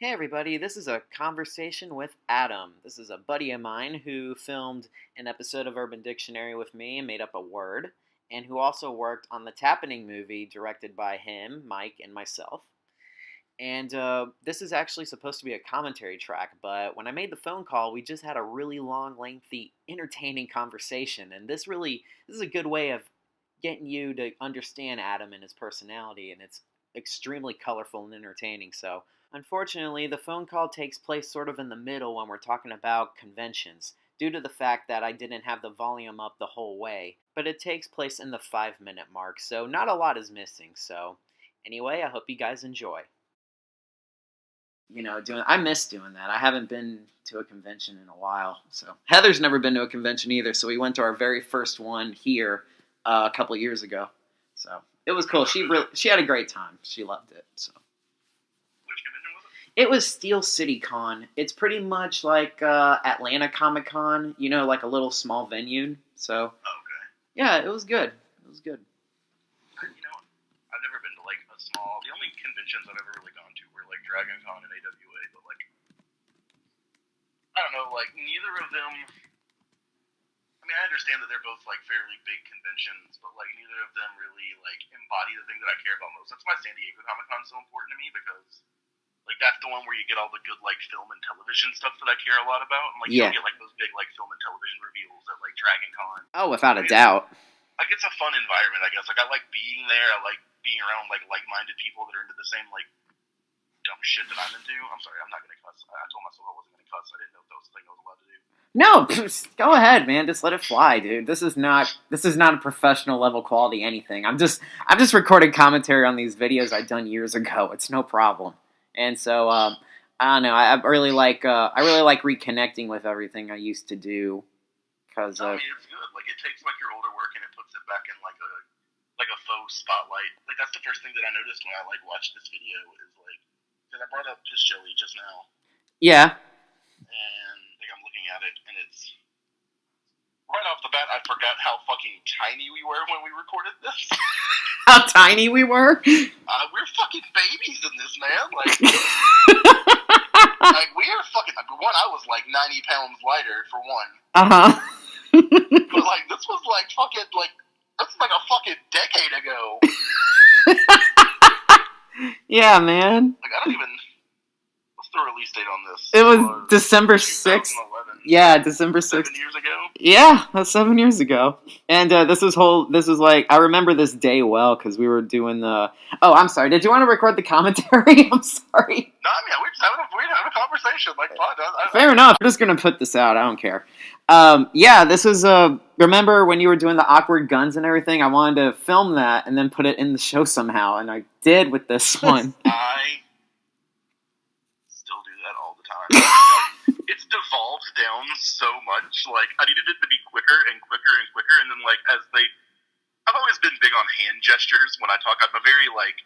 Hey everybody, this is a conversation with Adam. This is a buddy of mine who filmed an episode of Urban Dictionary with me and made up a word, and who also worked on the Tappening movie directed by him, Mike, and myself. And this is actually supposed to be a commentary track, but when I made the phone call, we just had a really long, lengthy, entertaining conversation, and this is a good way of getting you to understand Adam and his personality, and it's extremely colorful and entertaining. So, unfortunately, the phone call takes place sort of in the middle when we're talking about conventions, due to the fact that I didn't have the volume up the whole way, but it takes place in the 5 minute mark, so not a lot is missing. So, anyway, I hope you guys enjoy. I miss doing that. I haven't been to a convention in a while. So Heather's never been to a convention either. So we went to our very first one here a couple years ago. So it was cool. She had a great time. She loved it. So Which convention was it? it was Steel City Con. It's pretty much like Atlanta Comic Con. Like a little small venue. So Oh, okay. yeah, it was good. It was good. I've never been to like a small. The only conventions I've ever really gone to were like Dragon Con and AWA, but like I don't know, like neither of them. I mean, I understand that they're both like fairly big conventions, but like neither of them really like embody the thing that I care about most. That's why San Diego Comic Con is so important to me because like that's the one where you get all the good like film and television stuff that I care a lot about, and like you Yeah. don't get like those big like film and television reveals at like Dragon Con. Oh, without a doubt. Like it's a fun environment, I guess. Like I like being there. I like being around like-minded people that are into the same like dumb shit that I'm into. I'm sorry, I'm not gonna cuss. I told myself I wasn't gonna cuss. I didn't know if that was the thing I was allowed to do. No, go ahead, man. Just let it fly, dude. This is not a professional level quality anything. I'm just recording commentary on these videos I've done years ago. It's no problem. And so I don't know. I really like reconnecting with everything I used to do because I mean, it's good. Like it takes like your older work and it puts it back in like a faux spotlight. Like that's the first thing that I noticed when I like watched this video is like because I brought up Piss Jelly just now yeah. and like I'm looking at it and it's right off the bat I forgot how fucking tiny we were when we recorded this. How tiny we were. We're fucking babies in this, man. Like, like we are fucking. One, I was like 90 pounds lighter for one. Huh. But like this was like fucking like this is like a fucking decade ago. Yeah, man. Like I don't even. What's the release date on this? It was December 6th. 2011. Yeah, December 6th. 7 years ago. Yeah, that's 7 years ago. And this was like, I remember this day well because we were doing the. Oh, I'm sorry. Did you want to record the commentary? I'm sorry. No, I mean we're just having a conversation. Like, Fair enough. I'm just gonna put this out. I don't care. Yeah, this was remember when you were doing the awkward guns and everything? I wanted to film that and then put it in the show somehow, and I did with this one. I still do that all the time. It's devolved down so much. Like I needed it to be quicker and quicker and quicker, and then like I've always been big on hand gestures when I talk. I'm a very like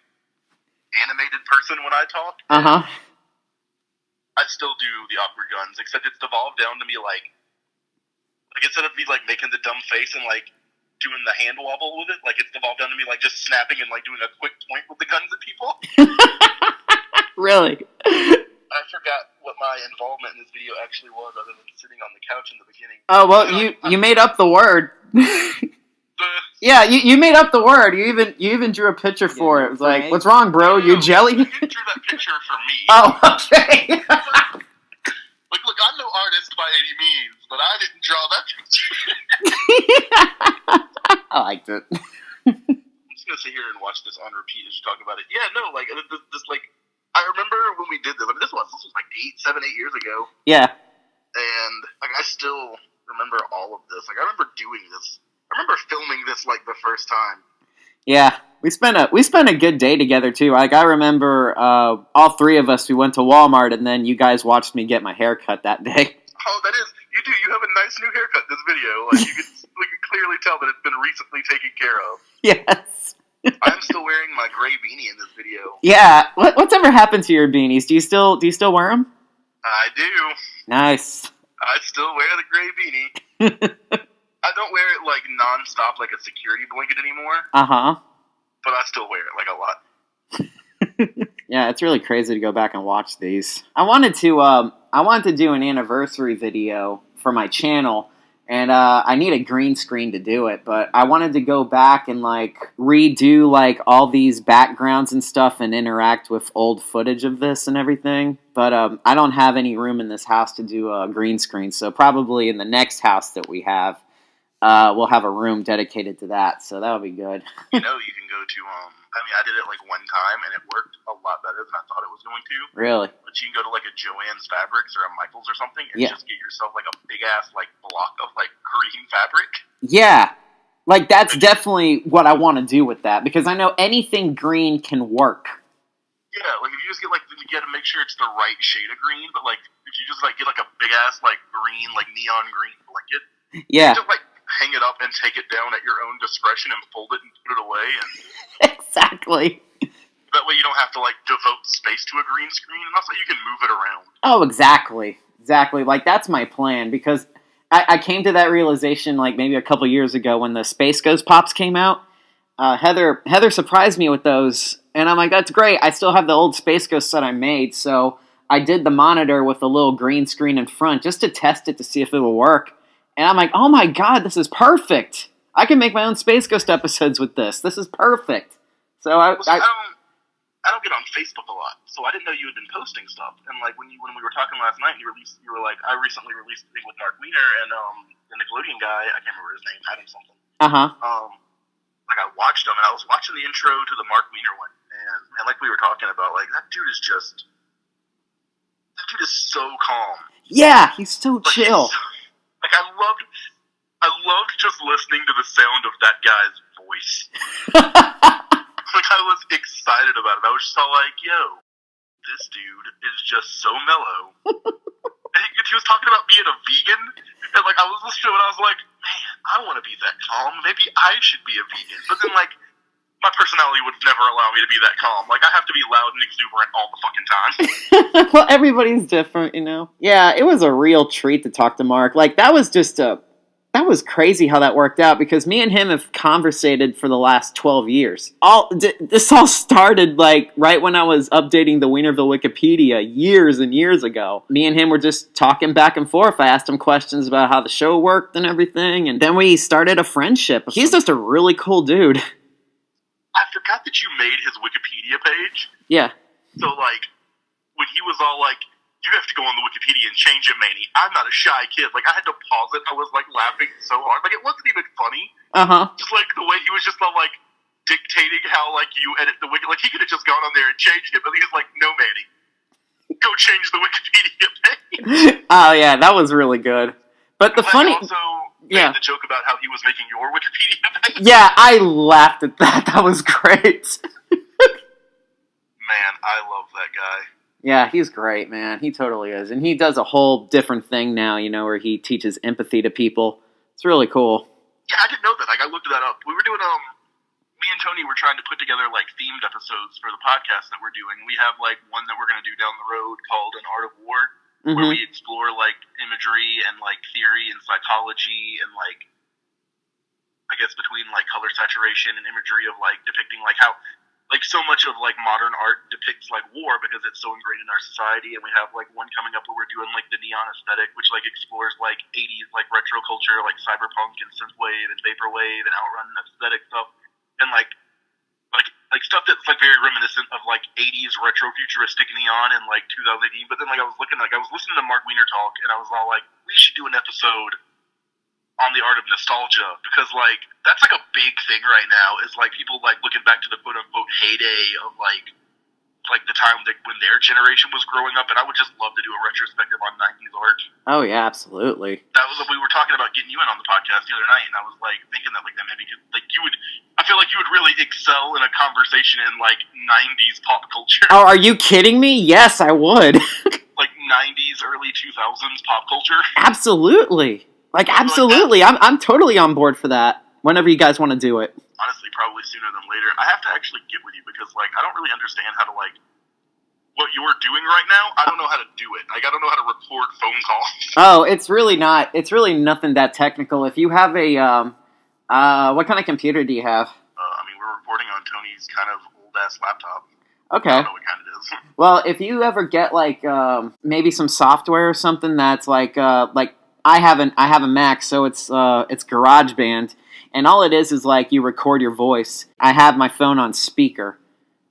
animated person when I talk. I still do the awkward guns, except it's devolved down to me like instead of me like making the dumb face and like doing the hand wobble with it, like it's devolved down to me like just snapping and like doing a quick point with the guns at people. Really? I forgot what my involvement in this video actually was, other than sitting on the couch in the beginning. Oh well, you made up the word. Yeah, you made up the word. You even drew a picture for it. It was like, what's wrong, bro? You jelly? You drew that picture for me. Oh, okay. Like, look, I'm no artist by any means, but I didn't draw that picture. I liked it. I'm just gonna sit here and watch this on repeat as you talk about it. Yeah, no, like this like I remember when we did this. I mean, this was like 8 years ago. Yeah. And like I still remember all of this. Like I remember doing this. I remember filming this like the first time. Yeah, we spent a good day together too. Like I remember, all three of us, we went to Walmart, and then you guys watched me get my hair cut that day. Oh, that is you do. You have a nice new haircut in this video. Like we can clearly tell that it's been recently taken care of. Yes. I'm still wearing my gray beanie in this video. Yeah. What's ever happened to your beanies? Do you still wear them? I do. Nice. I still wear the gray beanie. I don't wear it like nonstop like a security blanket anymore. Uh-huh. But I still wear it like a lot. Yeah, it's really crazy to go back and watch these. I wanted to do an anniversary video for my channel, and I need a green screen to do it. But I wanted to go back and like redo like all these backgrounds and stuff, and interact with old footage of this and everything. But I don't have any room in this house to do a green screen, so probably in the next house that we have, we'll have a room dedicated to that. So that'll be good. You know, you can go to I mean, I did it like one time, and it worked a lot better than I thought it was going to. Really? But you can go to like a Joann's Fabrics or a Michael's or something, and just get yourself like a big ass like block of like green fabric. Yeah, like that's definitely what I want to do with that, because I know anything green can work. Yeah, like if you just get like you got to make sure it's the right shade of green, but like if you just like get like a big ass like green like neon green blanket, yeah, you just like hang it up and take it down at your own discretion and fold it and put it away and. Exactly. That way you don't have to, like, devote space to a green screen, and also you can move it around. Oh, exactly. Exactly. Like, that's my plan, because I came to that realization, like, maybe a couple years ago when the Space Ghost Pops came out. Heather surprised me with those, and I'm like, that's great. I still have the old Space Ghost set I made, so I did the monitor with a little green screen in front just to test it to see if it will work. And I'm like, oh my god, this is perfect. I can make my own Space Ghost episodes with this. This is perfect. So I don't get on Facebook a lot, so I didn't know you had been posting stuff. And like when we were talking last night, you were like, I recently released a thing with Mark Wiener and the Nickelodeon guy. I can't remember his name. Adam something. Like I watched him, and I was watching the intro to the Mark Wiener one, and like we were talking about, like that dude is so calm. Yeah, he's so chill. Like I loved just listening to the sound of that guy's voice. Like I was excited about it. I was just all like, "Yo, this dude is just so mellow." And he was talking about being a vegan, and like I was listening to it, and I was like, "Man, I want to be that calm. Maybe I should be a vegan." But then like my personality would never allow me to be that calm. Like I have to be loud and exuberant all the fucking time. Well, everybody's different, you know. Yeah, it was a real treat to talk to Mark. Like that was crazy how that worked out, because me and him have conversated for the last 12 years. This all started like right when I was updating the Wienerville Wikipedia years and years ago. Me and him were just talking back and forth. I asked him questions about how the show worked and everything, and then we started a friendship. He's just a really cool dude. I forgot that you made his Wikipedia page. Yeah. So like when he was all like, "You have to go on the Wikipedia and change it, Manny. I'm not a shy kid." Like, I had to pause it. I was, like, laughing so hard. Like, it wasn't even funny. Just, like, the way he was just all, like, dictating how, like, you edit the Wiki. Like, he could have just gone on there and changed it, but he was like, "No, Manny. Go change the Wikipedia page." Oh, yeah, that was really good. But the funny... also made the joke about how he was making your Wikipedia page. Yeah, I laughed at that. That was great. Man, I love that guy. Yeah, he's great, man. He totally is. And he does a whole different thing now, you know, where he teaches empathy to people. It's really cool. Yeah, I didn't know that. Like, I looked that up. We were doing, me and Tony were trying to put together, like, themed episodes for the podcast that we're doing. We have, like, one that we're going to do down the road called An Art of War, where we explore, like, imagery and, like, theory and psychology and, like, I guess between, like, color saturation and imagery of, like, depicting, like, how... Like, so much of, like, modern art depicts, like, war because it's so ingrained in our society, and we have, like, one coming up where we're doing, like, the neon aesthetic, which, like, explores, like, 80s, like, retro culture, like, cyberpunk and synthwave and vaporwave and outrun aesthetic stuff, and, like stuff that's, like, very reminiscent of, like, 80s retro-futuristic neon in, like, 2018, but then, like, I was listening to Mark Wiener talk, and I was all like, we should do an episode on the art of nostalgia, because, like, that's, like, a big thing right now, is, like, people, like, looking back to the quote-unquote heyday of, like the time that when their generation was growing up, and I would just love to do a retrospective on 90s art. Oh, yeah, absolutely. That was what we were talking about getting you in on the podcast the other night, and I was, like, thinking that, like, that maybe could, like, I feel like you would really excel in a conversation in, like, 90s pop culture. Oh, are you kidding me? Yes, I would. Like, 90s, early 2000s pop culture? Absolutely. Like, absolutely. I'm totally on board for that, whenever you guys want to do it. Honestly, probably sooner than later. I have to actually get with you because, like, I don't really understand how to, like, what you're doing right now. I don't know how to do it. Like, I don't know how to record phone calls. Oh, it's really nothing that technical. If you have a, what kind of computer do you have? I mean, we're recording on Tony's kind of old-ass laptop. Okay. I don't know what kind it is. is. Well, if you ever get like maybe some software or something that's like I have a Mac, so it's GarageBand, and all it is like you record your voice. I have my phone on speaker,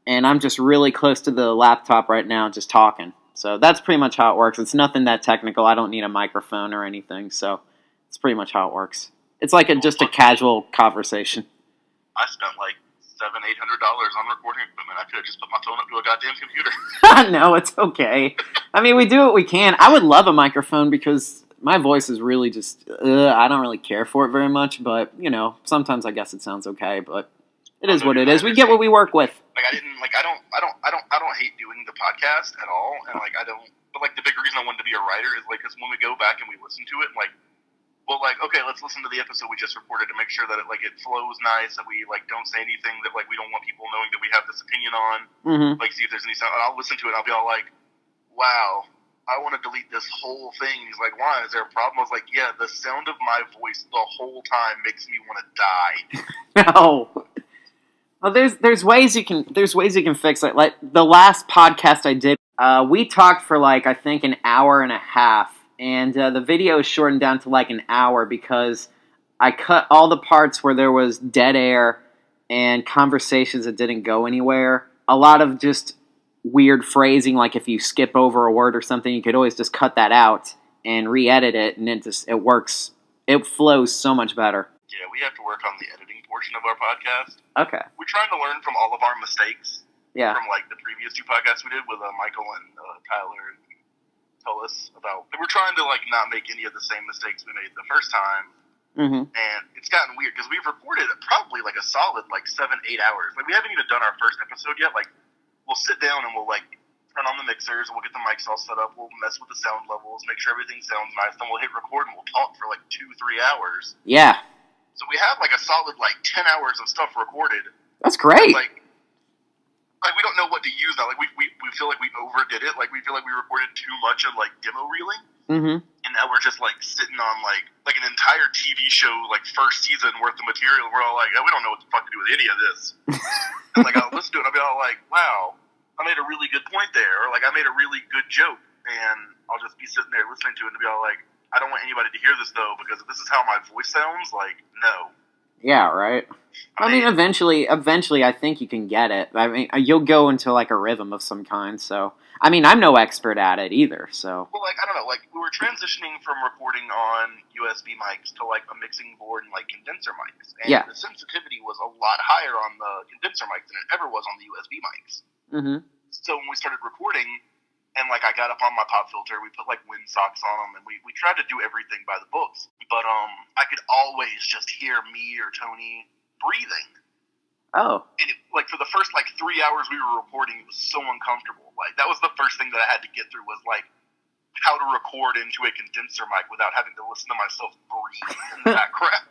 and I'm just really close to the laptop right now, just talking. So that's pretty much how it works. It's nothing that technical. I don't need a microphone or anything, so it's pretty much how it works. It's like just a casual conversation. I spent like $700-800 on recording equipment. I could have just put my phone up to a goddamn computer. No, it's okay. I mean, we do what we can. I would love a microphone because my voice is really just, I don't really care for it very much, but, you know, sometimes I guess it sounds okay, but it is what it is. We get what we work with. Like, I don't hate doing the podcast at all, and, like, but, like, the big reason I wanted to be a writer is, like, because when we go back and we listen to it, and, like, well, like, okay, let's listen to the episode we just recorded to make sure that it flows nice, that we, like, don't say anything that, like, we don't want people knowing that we have this opinion on. Mm-hmm. Like, see if there's any sound. And I'll listen to it and I'll be all like, wow, I want to delete this whole thing. He's like, why? Is there a problem? I was like, yeah, the sound of my voice the whole time makes me want to die. No. Well, there's ways you can fix it. Like the last podcast I did, we talked for like I think an hour and a half. And the video is shortened down to like an hour because I cut all the parts where there was dead air and conversations that didn't go anywhere. A lot of just weird phrasing, like if you skip over a word or something, you could always just cut that out and re-edit it, and it works. It flows so much better. Yeah, we have to work on the editing portion of our podcast. Okay. We're trying to learn from all of our mistakes. Yeah. From like the previous 2 podcasts we did with Michael and Tyler. Tell us about. We're trying to like not make any of the same mistakes we made the first time, and it's gotten weird because we've recorded probably like a solid like 7-8 hours. Like we haven't even done our first episode yet. Like we'll sit down and we'll like turn on the mixers and we'll get the mics all set up. We'll mess with the sound levels, make sure everything sounds nice. Then we'll hit record and we'll talk for like 2-3 hours. Yeah. So we have like a solid like 10 hours of stuff recorded. That's great. Like we don't know what to use now. Like we feel like we overdid it. Like we feel like we recorded too much of like demo reeling. Mm-hmm. And now we're just like sitting on like an entire TV show like first season worth of material. We're all like, oh, we don't know what the fuck to do with any of this. And like I'll listen to it and I'll be all like, wow, I made a really good point there, or like I made a really good joke, and I'll just be sitting there listening to it and be all like, I don't want anybody to hear this though because if this is how my voice sounds, like no. Yeah, right. I mean, eventually, I think you can get it. I mean, you'll go into like a rhythm of some kind. So, I mean, I'm no expert at it either. So, well, like I don't know, like we were transitioning from recording on USB mics to like a mixing board and like condenser mics, and the sensitivity was a lot higher on the condenser mics than it ever was on the USB mics. Mm-hmm. So when we started recording, and like I got up on my pop filter, we put like wind socks on them, and we tried to do everything by the books. But I could always just hear me or Tony breathing. Oh. And it, like for the first like 3 hours we were recording, it was so uncomfortable. Like that was the first thing that I had to get through was like how to record into a condenser mic without having to listen to myself breathe in the background.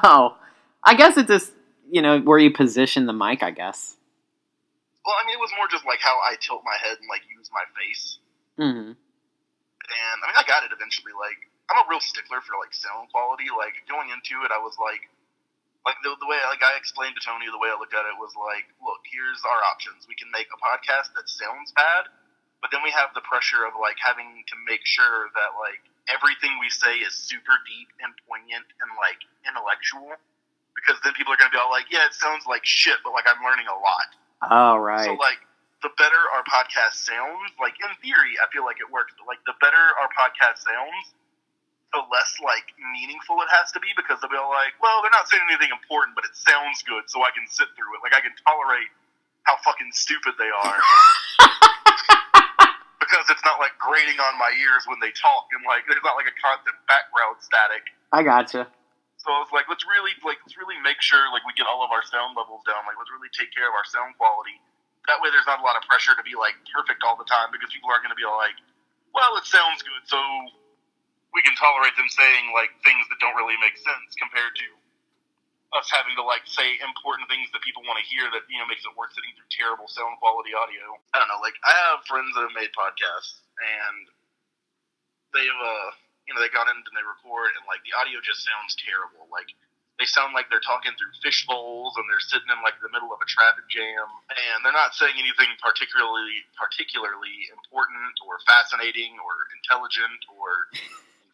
Oh. I guess it just, where you position the mic, I guess. Well, I mean, it was more just like how I tilt my head and like use my face. Mm-hmm. And I mean, I got it eventually. Like, I'm a real stickler for like sound quality. Like going into it, I was like the way like I explained to Tony, the way I looked at it was like, look, here's our options. We can make a podcast that sounds bad, but then we have the pressure of like having to make sure that like everything we say is super deep and poignant and like intellectual, because then people are gonna be all like, yeah, it sounds like shit, but like I'm learning a lot. Oh, right. So like the better our podcast sounds, like in theory, I feel like it works, but like the better our podcast sounds, the less like meaningful it has to be, because they'll be all like, well, they're not saying anything important, but it sounds good, so I can sit through it. Like I can tolerate how fucking stupid they are. Because it's not like grating on my ears when they talk, and like there's not like a constant background static. I gotcha. So I was like, let's really make sure like we get all of our sound levels down. Like let's really take care of our sound quality. That way, there's not a lot of pressure to be like perfect all the time, because people aren't going to be like, well, it sounds good, so we can tolerate them saying like things that don't really make sense compared to us having to like say important things that people want to hear that makes it worth sitting through terrible sound quality audio. I don't know. Like I have friends that have made podcasts, and they've they got in and they record, and like the audio just sounds terrible. Like they sound like they're talking through fish bowls, and they're sitting in like the middle of a traffic jam, and they're not saying anything particularly important or fascinating or intelligent or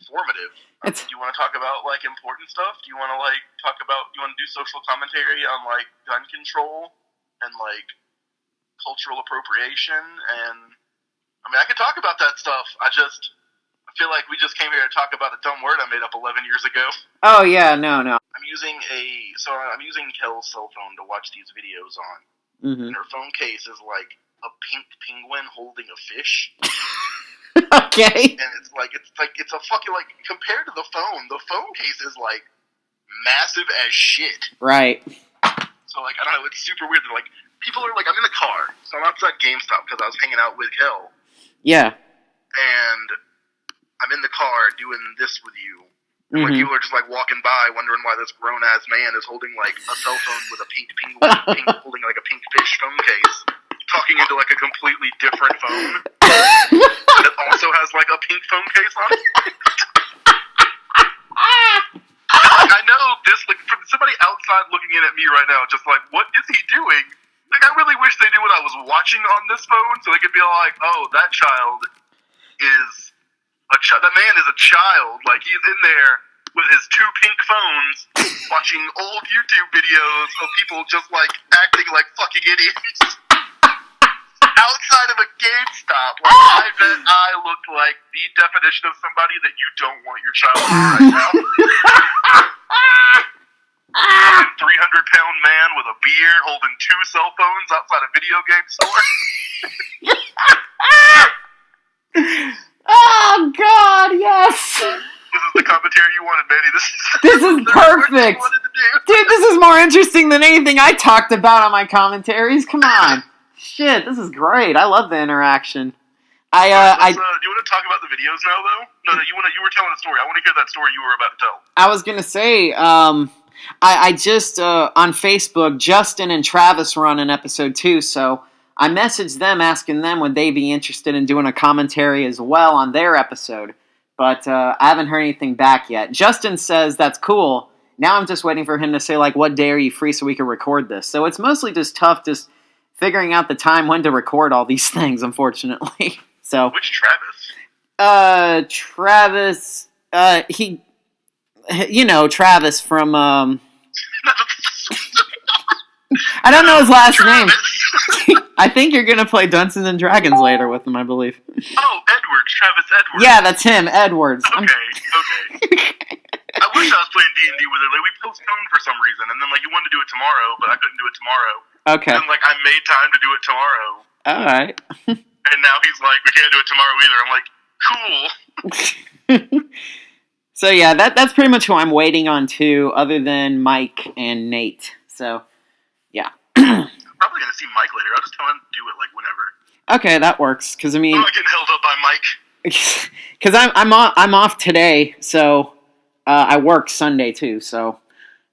informative. Do you want to talk about like important stuff? Do you want to like talk about? Do you want to do social commentary on like gun control and like cultural appropriation? And I mean, I could talk about that stuff. I feel like we just came here to talk about a dumb word I made up 11 years ago. Oh yeah, no. I'm using Kel's cell phone to watch these videos on. Mm-hmm. And her phone case is like a pink penguin holding a fish. Okay. And it's a fucking like compared to the phone case is like massive as shit. Right. So like I don't know, it's super weird. They're like people are like I'm in the car, so I'm outside GameStop because I was hanging out with Kel. Yeah. And I'm in the car doing this with you. And like people are just like walking by, wondering why this grown ass man is holding like a cell phone with a pink penguin, holding like a pink fish phone case, talking into like a completely different phone that also has like a pink phone case on it. I know this, like from somebody outside looking in at me right now, just like, what is he doing? Like I really wish they knew what I was watching on this phone, so they could be like, oh, that child is. That man is a child. Like, he's in there with his two pink phones watching old YouTube videos of people just, like, acting like fucking idiots. Outside of a GameStop, like, I bet I looked like the definition of somebody that you don't want your child to be right now. 300-pound man with a beard holding two cell phones outside a video game store. Oh, God, yes! This is the commentary you wanted, Manny. This is perfect! Dude, this is more interesting than anything I talked about on my commentaries. Come on. Shit, this is great. I love the interaction. Do you want to talk about the videos now, though? No, you were telling a story. I want to hear that story you were about to tell. I was going to say, I just, on Facebook, Justin and Travis run an episode 2, so I messaged them asking them would they be interested in doing a commentary as well on their episode, but I haven't heard anything back yet. Justin says that's cool. Now I'm just waiting for him to say, like, what day are you free so we can record this? So it's mostly just tough just figuring out the time when to record all these things, unfortunately. So which Travis? Travis, Travis from, I don't know his last name. I think you're going to play Dungeons and Dragons later with him, I believe. Oh, Edwards. Travis Edwards. Yeah, that's him, Edwards. Okay. I wish I was playing D&D with her. Like, we postponed for some reason, and then, like, you wanted to do it tomorrow, but I couldn't do it tomorrow. Okay. And then, like, I made time to do it tomorrow. All right. And now he's like, we can't do it tomorrow either. I'm like, cool. So, yeah, that's pretty much who I'm waiting on, too, other than Mike and Nate. So, yeah. I'm probably going to see Mike later. I'll just tell him to do it, like, whenever. Okay, that works, because, I mean... I'm not getting held up by Mike. Because I'm off today, so I work Sunday, too, so,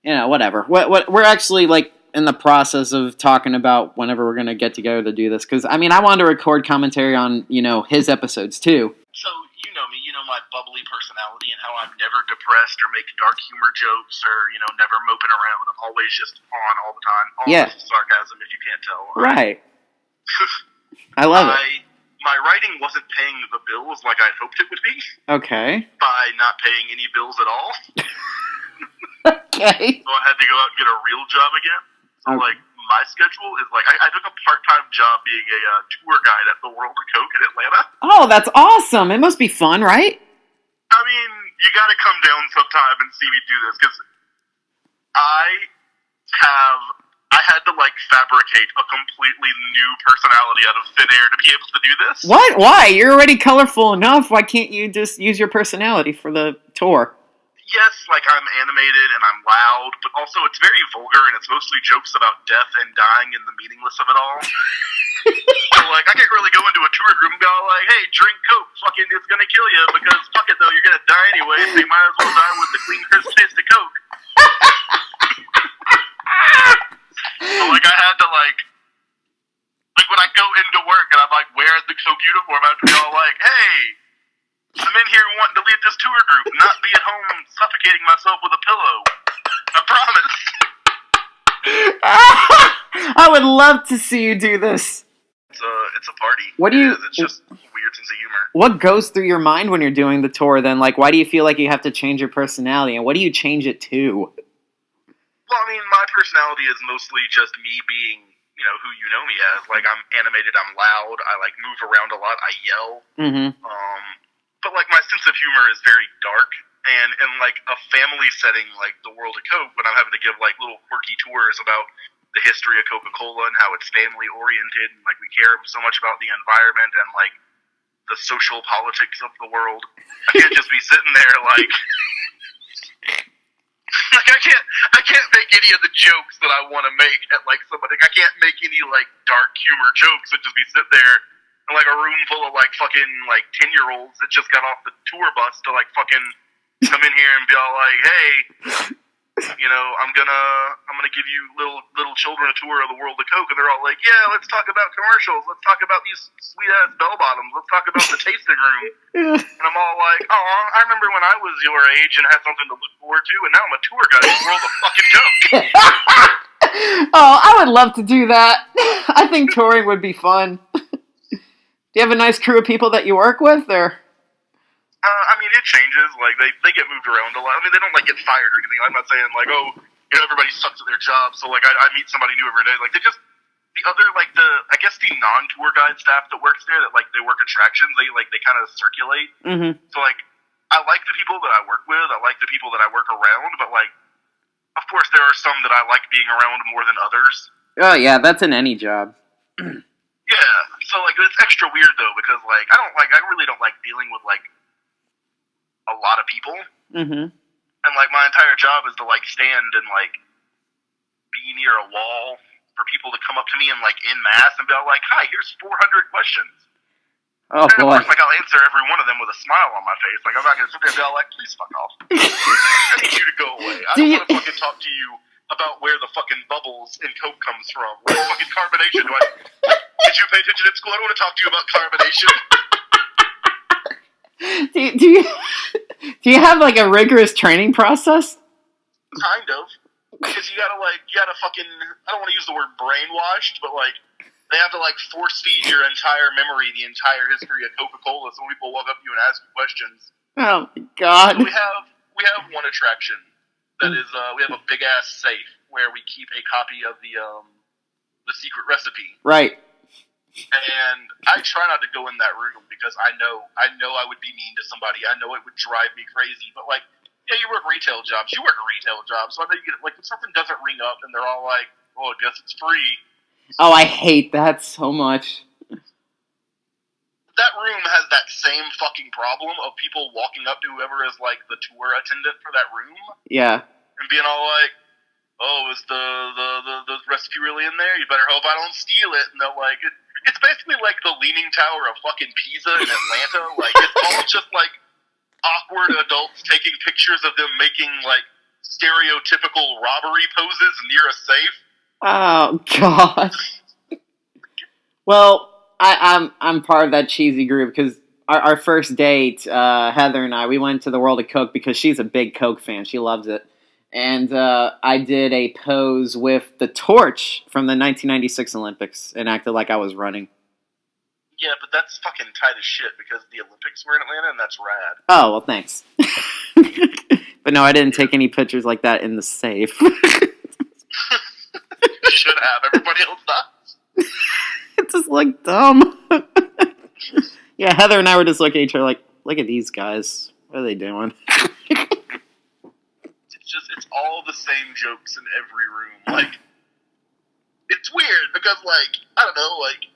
whatever. We're actually, like, in the process of talking about whenever we're going to get together to do this, because, I mean, I wanted to record commentary on, his episodes, too. So, you know me, you know my bubbly personality and how I'm never depressed or make dark humor jokes or, never moping around. I'm always just on all the time. All yeah. This sarcasm, if you can't tell. Right. I love it. My writing wasn't paying the bills like I hoped it would be. Okay. By not paying any bills at all. Okay. So I had to go out and get a real job again. So, like, my schedule is, like, I took a part-time job being a tour guide at the World of Coke in Atlanta. Oh, that's awesome. It must be fun, right? I mean, you gotta come down sometime and see me do this, because I had to, like, fabricate a completely new personality out of thin air to be able to do this. What? Why? You're already colorful enough. Why can't you just use your personality for the tour? Yes, like, I'm animated and I'm loud, but also it's very vulgar and it's mostly jokes about death and dying and the meaningless of it all. So, like, I can't really go into a tour group and go, like, hey, drink Coke, fucking, it's gonna kill you, because, fuck it, though, you're gonna die anyway, so you might as well die with the clean, crisp taste of Coke. So, like, I had to, like, when I go into work and I'm, like, wearing the Coke uniform, I have to be all like, hey, I'm in here wanting to lead this tour group, not be at home suffocating myself with a pillow. I promise. I would love to see you do this. It's a party. What do you? It's just a weird sense of humor. What goes through your mind when you're doing the tour? Then, like, why do you feel like you have to change your personality, and what do you change it to? Well, I mean, my personality is mostly just me being, who you know me as. Like, I'm animated, I'm loud, I, like, move around a lot, I yell. Mm-hmm. But, like, my sense of humor is very dark. And in, like, a family setting like the World of Coke, when I'm having to give, like, little quirky tours about the history of Coca-Cola and how it's family-oriented, and, like, we care so much about the environment and, like, the social politics of the world, I can't just be sitting there, like... Like, I can't make any of the jokes that I want to make at, like, somebody. I can't make any, like, dark humor jokes and just be sitting there in, like, a room full of, like, fucking, like, 10-year-olds that just got off the tour bus to, like, fucking come in here and be all like, hey, I'm gonna give you little children a tour of the World of Coke, and they're all like, yeah, let's talk about commercials, let's talk about these sweet-ass bell-bottoms, let's talk about the tasting room. And I'm all like, oh, I remember when I was your age and had something to look forward to, and now I'm a tour guide in the World of fucking Coke. Oh, I would love to do that. I think touring would be fun. Do you have a nice crew of people that you work with, or? I mean, it changes. Like, they get moved around a lot. I mean, they don't, like, get fired or anything. I'm not saying, like, oh, everybody sucks at their job, so, like, I meet somebody new every day. Like, they just, the other, like, I guess the non-tour guide staff that works there, that, like, they work attractions, they kind of circulate. Mm-hmm. So, like, I like the people that I work with, I like the people that I work around, but, like, of course there are some that I like being around more than others. Oh, yeah, that's in any job. Yeah, so, like, it's extra weird, though, because, like, I really don't like dealing with, like, a lot of people. Mm-hmm. And, like, my entire job is to, like, stand and, like, be near a wall for people to come up to me and, like, en masse and be all like, hi, here's 400 questions. Oh, and boy. of course, like, I'll answer every one of them with a smile on my face. Like, I'm not going to sit there and be all like, please fuck off. I need you to go away. I don't want to fucking talk to you about where the fucking bubbles in Coke comes from. Where the fucking carbonation did you pay attention in school? I don't want to talk to you about carbonation. Do you have, like, a rigorous training process? Kind of. Because you gotta fucking, I don't want to use the word brainwashed, but, like, they have to, like, force feed your entire memory, the entire history of Coca-Cola, so when people walk up to you and ask you questions. Oh, my God. So we have one attraction that is, we have a big-ass safe where we keep a copy of the secret recipe. Right. And I try not to go in that room because I know I would be mean to somebody. I know it would drive me crazy. But, like, yeah, you work retail jobs. You work a retail job. So I know you get, like, if something doesn't ring up and they're all like, oh, I guess it's free. Oh, I hate that so much. That room has that same fucking problem of people walking up to whoever is, like, the tour attendant for that room. Yeah. And being all like, oh, is the recipe really in there? You better hope I don't steal it. And they're like, it's basically like the Leaning Tower of fucking Pisa in Atlanta. Like, it's all just, like, awkward adults taking pictures of them making, like, stereotypical robbery poses near a safe. Oh, God. Well, I'm part of that cheesy group because our first date, Heather and I, we went to the World of Coke because she's a big Coke fan. She loves it. And I did a pose with the torch from the 1996 Olympics and acted like I was running. Yeah, but that's fucking tight as shit because the Olympics were in Atlanta and that's rad. Oh, well, thanks. But no, I didn't take any pictures like that in the safe. You should have. Everybody else does. It just looked dumb. Yeah, Heather and I were just looking at each other like, look at these guys. What are they doing? It's all the same jokes in every room. Like, it's weird because, like, I don't know, like,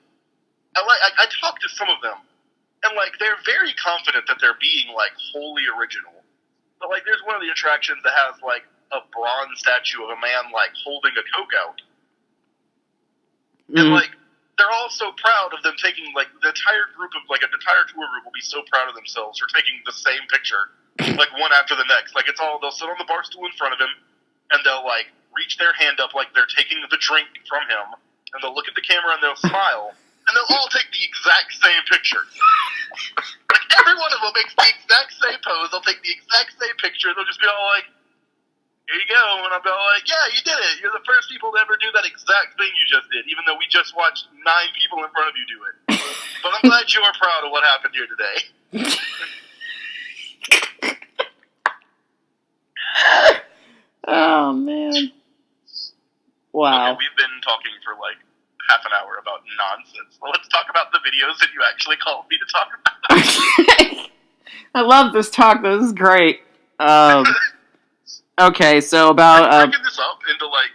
I talk to some of them, and, like, they're very confident that they're being, like, wholly original. But, like, there's one of the attractions that has, like, a bronze statue of a man, like, holding a Coke out. And, like, they're all so proud of them taking, like, the entire group of, like, an entire tour group will be so proud of themselves for taking the same picture, like, one after the next. Like, it's all, they'll sit on the bar stool in front of him, and they'll, like, reach their hand up like they're taking the drink from him, and they'll look at the camera and they'll smile, and they'll all take the exact same picture. Like, every one of them makes the exact same pose, they'll take the exact same picture, they'll just be all like, here you go. And I'll be like, yeah, you did it. You're the first people to ever do that exact thing you just did, even though we just watched 9 people in front of you do it. But I'm glad you're proud of what happened here today. Oh, man. Wow. Okay, we've been talking for like half an hour about nonsense. Well, let's talk about the videos that you actually called me to talk about. I love this talk. This is great. Okay, so about... Are you breaking this up into like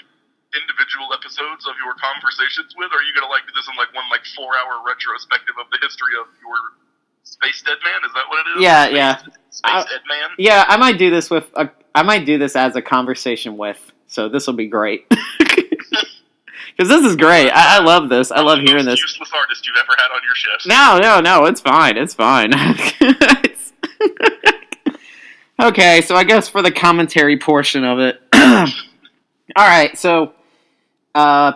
individual episodes of your conversations with, or are you going to like do this in like one like 4-hour retrospective of the history of your Space Dead Man? Is that what it is? Yeah. Space Dead Man? Yeah, I might do this with... I might do this as a conversation with, so this will be great. Because this is great. I love this. I love hearing this. Useless artist you've ever had on your shift. No, it's fine. It's fine. Okay, so I guess for the commentary portion of it. Alright, so,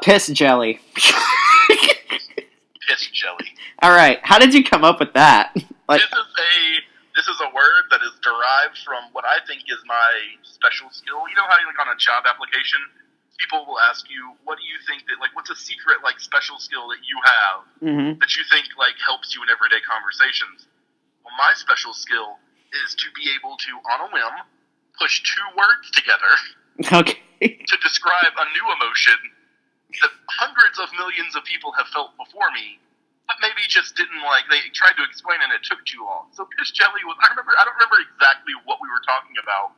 piss jelly. Piss jelly. Alright, how did you come up with that? Like, This is a word that is derived from what I think is my special skill. You know how like on a job application, people will ask you, what do you think that, like, what's a secret, like, special skill that you have that you think, like, helps you in everyday conversations? Well, my special skill is to be able to, on a whim, push 2 words together to describe a new emotion that hundreds of millions of people have felt before me, but maybe just didn't, like, they tried to explain and it took too long. So piss jelly was, I don't remember exactly what we were talking about,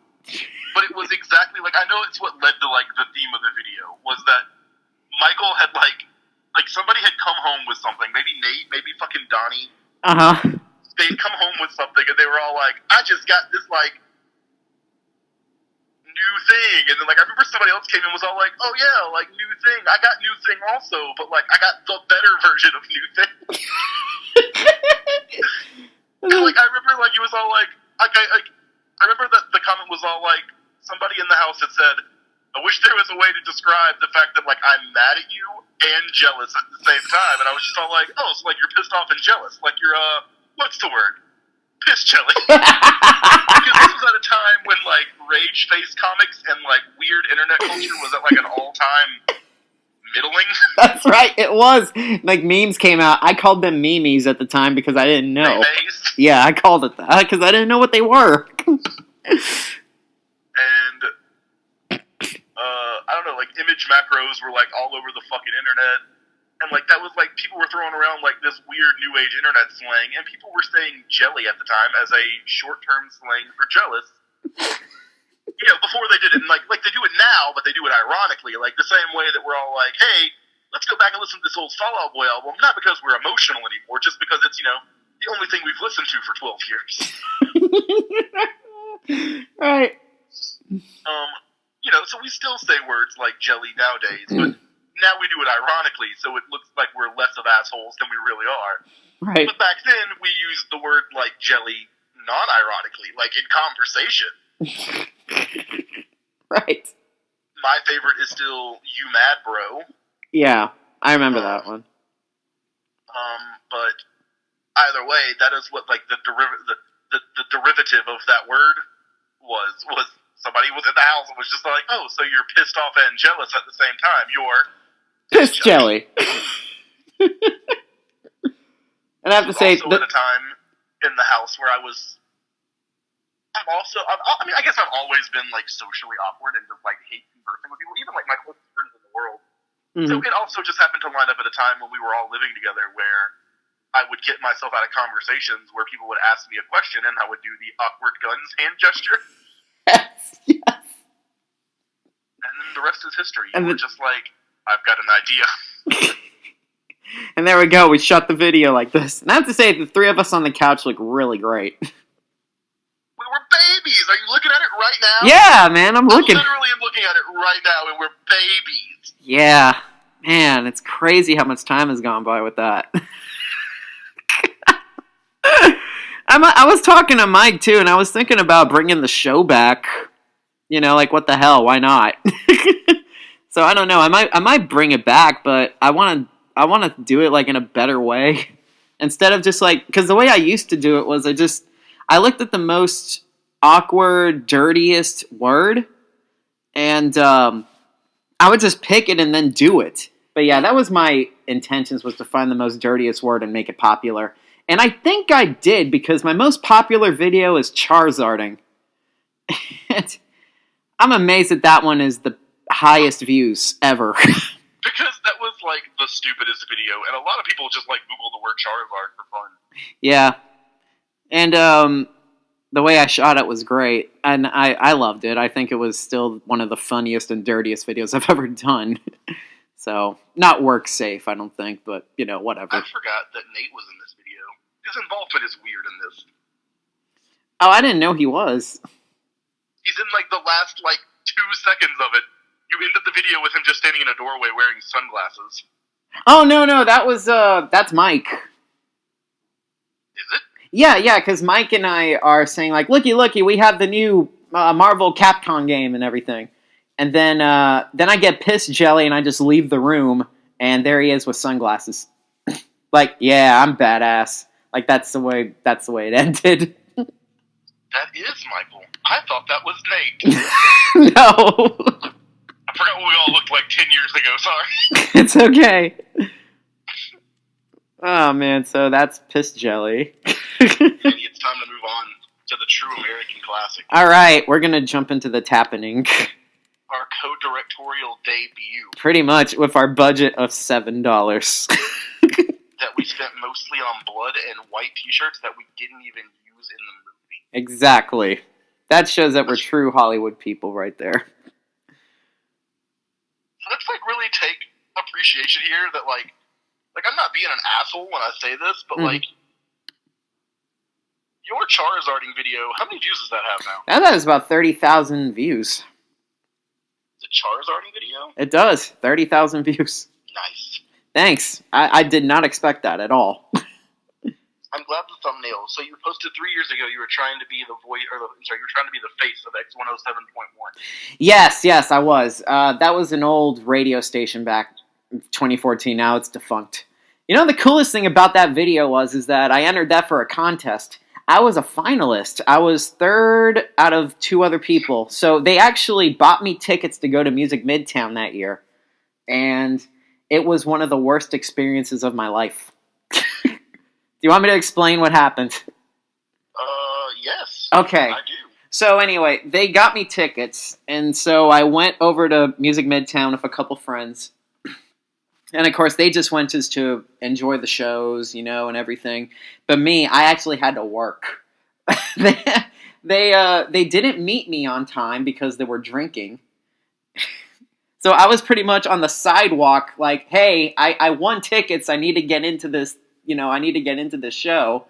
but it was exactly, like, I know it's what led to, like, the theme of the video, was that Michael had, like somebody had come home with something, maybe Nate, maybe fucking Donnie. They'd come home with something and they were all like, I just got this, like, new thing, and then like I remember somebody else came in and was all like, oh yeah, like new thing, I got new thing also, but like I got the better version of new thing. And like I remember like he was all like I remember that the comment was all like somebody in the house had said, I wish there was a way to describe the fact that like I'm mad at you and jealous at the same time, and I was just all like, oh, so like you're pissed off and jealous, like you're what's the word? Piss jelly. Because this was at a time when like rage face comics and like weird internet culture was at like an all-time middling. That's right, it was. Like memes came out. I called them memes at the time because I didn't know. Memes. Yeah, I called it that because I didn't know what they were. And I don't know, like image macros were like all over the fucking internet. And, like, that was, like, people were throwing around, like, this weird new age internet slang, and people were saying jelly at the time as a short-term slang for jealous. You know, before they did it, and, like, they do it now, but they do it ironically, like, the same way that we're all like, hey, let's go back and listen to this old Fall Out Boy album, not because we're emotional anymore, just because it's, you know, the only thing we've listened to for 12 years. Right. You know, so we still say words like jelly nowadays, but now we do it ironically, so it looks like we're less of assholes than we really are. Right. But back then, we used the word, like, jelly non-ironically, like, in conversation. Right. My favorite is still You Mad Bro. Yeah, I remember that one. But either way, that is what, like, the derivative of that word was somebody was in the house and was just like, oh, so you're pissed off and jealous at the same time. You're piss jelly. And I have to say, also at a time in the house where I mean, I guess I've always been like socially awkward and just like hate conversing with people, even like my closest friends in the world. So it also just happened to line up at a time when we were all living together, where I would get myself out of conversations where people would ask me a question and I would do the awkward guns hand gesture. Yes. And then the rest is history. And we're just like, I've got an idea. And there we go. We shot the video like this. And I have to say, the 3 of us on the couch look really great. We were babies. Are you looking at it right now? Yeah, man. I'm looking. I literally am looking at it right now, and we're babies. Yeah. Man, it's crazy how much time has gone by with that. I was talking to Mike, too, and I was thinking about bringing the show back. You know, like, what the hell? Why not? So, I don't know. I might bring it back, but I want to do it, like, in a better way. Instead of just, like... Because the way I used to do it was I looked at the most awkward, dirtiest word, And I would just pick it and then do it. But yeah, that was my intentions, was to find the most dirtiest word and make it popular. And I think I did, because my most popular video is Charizarding. I'm amazed that one is the highest views ever. Because that was like the stupidest video, and a lot of people just like Google the word Charizard for fun. Yeah. And the way I shot it was great. And I loved it. I think it was still one of the funniest and dirtiest videos I've ever done. So, not work safe, I don't think, but, whatever. I forgot that Nate was in this video. His involvement is weird in this. Oh, I didn't know he was. He's in, like, the last, 2 seconds of it. You ended the video with him just standing in a doorway wearing sunglasses. Oh, no, that's Mike. Is it? Yeah, because Mike and I are saying, like, looky, we have the new Marvel Capcom game and everything. And then I get pissed jelly and I just leave the room, and there he is with sunglasses. Like, yeah, I'm badass. Like, that's the way it ended. That is Michael. I thought that was Nate. No. I forgot what we all looked like 10 years ago, sorry. It's okay. Oh, man, so that's piss jelly. Maybe it's time to move on to the true American classic. All right, we're going to jump into the Tappening. Our co-directorial debut. Pretty much, with our budget of $7. That we spent mostly on blood and white t-shirts that we didn't even use in the movie. Exactly. That shows that we're true Hollywood people right there. Let's, really take appreciation here that, I'm not being an asshole when I say this, but, your Charizarding video, how many views does that have now? That has about 30,000 views. The Charizarding video? It does. 30,000 views. Nice. Thanks. I did not expect that at all. I'm glad the thumbnail. So you posted 3 years ago. You were trying to be the voice, you were trying to be the face of X107.1. Yes, I was. That was an old radio station back in 2014. Now it's defunct. The coolest thing about that video is that I entered that for a contest. I was a finalist. I was third out of 2 other people. So they actually bought me tickets to go to Music Midtown that year. And it was one of the worst experiences of my life. Do you want me to explain what happened? Yes. Okay. I do. So anyway, they got me tickets, and so I went over to Music Midtown with a couple friends. And of course, they just went just to enjoy the shows, and everything. But me, I actually had to work. They didn't meet me on time because they were drinking. So I was pretty much on the sidewalk, like, hey, I won tickets. I need to get into this. I need to get into this show.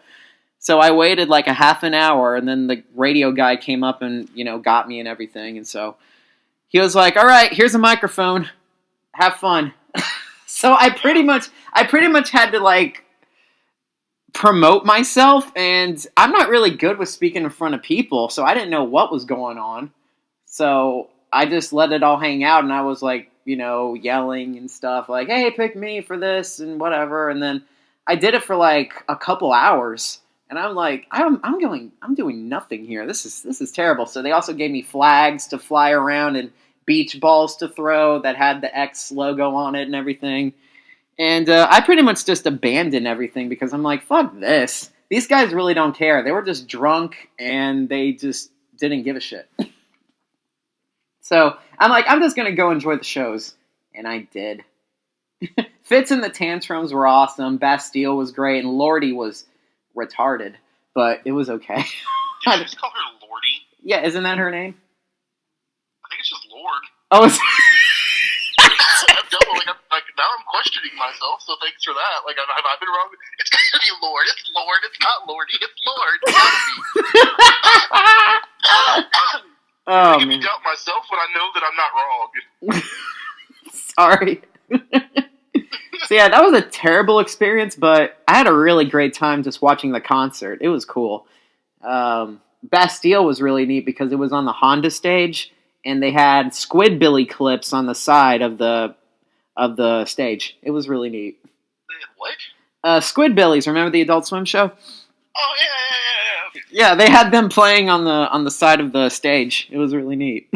So I waited like a half an hour, and then the radio guy came up and, got me and everything. And so he was like, all right, here's a microphone. Have fun. So I pretty much had to, promote myself, and I'm not really good with speaking in front of people, so I didn't know what was going on. So I just let it all hang out, and I was, yelling and stuff, like, hey, pick me for this and whatever. And then I did it for a couple hours, and I'm like, I'm doing nothing here. This is terrible. So they also gave me flags to fly around and beach balls to throw that had the X logo on it and everything. And I pretty much just abandoned everything because I'm like, fuck this. These guys really don't care. They were just drunk and they just didn't give a shit. So I'm like, I'm just gonna go enjoy the shows, and I did. Fitz and the Tantrums were awesome. Bastille was great, and Lordy was retarded, but it was okay. Did you just call her Lordy? Yeah, isn't that her name? I think it's just Lord. Oh, it's... now I'm questioning myself, so thanks for that. Have I been wrong? It's gotta be Lord. It's Lord. It's not Lordy. It's Lord. It's gotta be. Oh, I can doubt myself when I know that I'm not wrong. Sorry. So yeah, that was a terrible experience, but I had a really great time just watching the concert. It was cool. Bastille was really neat because it was on the Honda stage, and they had Squidbilly clips on the side of the stage. It was really neat. They had what? Squidbillies. Remember the Adult Swim show? Oh yeah. Yeah, they had them playing on the side of the stage. It was really neat.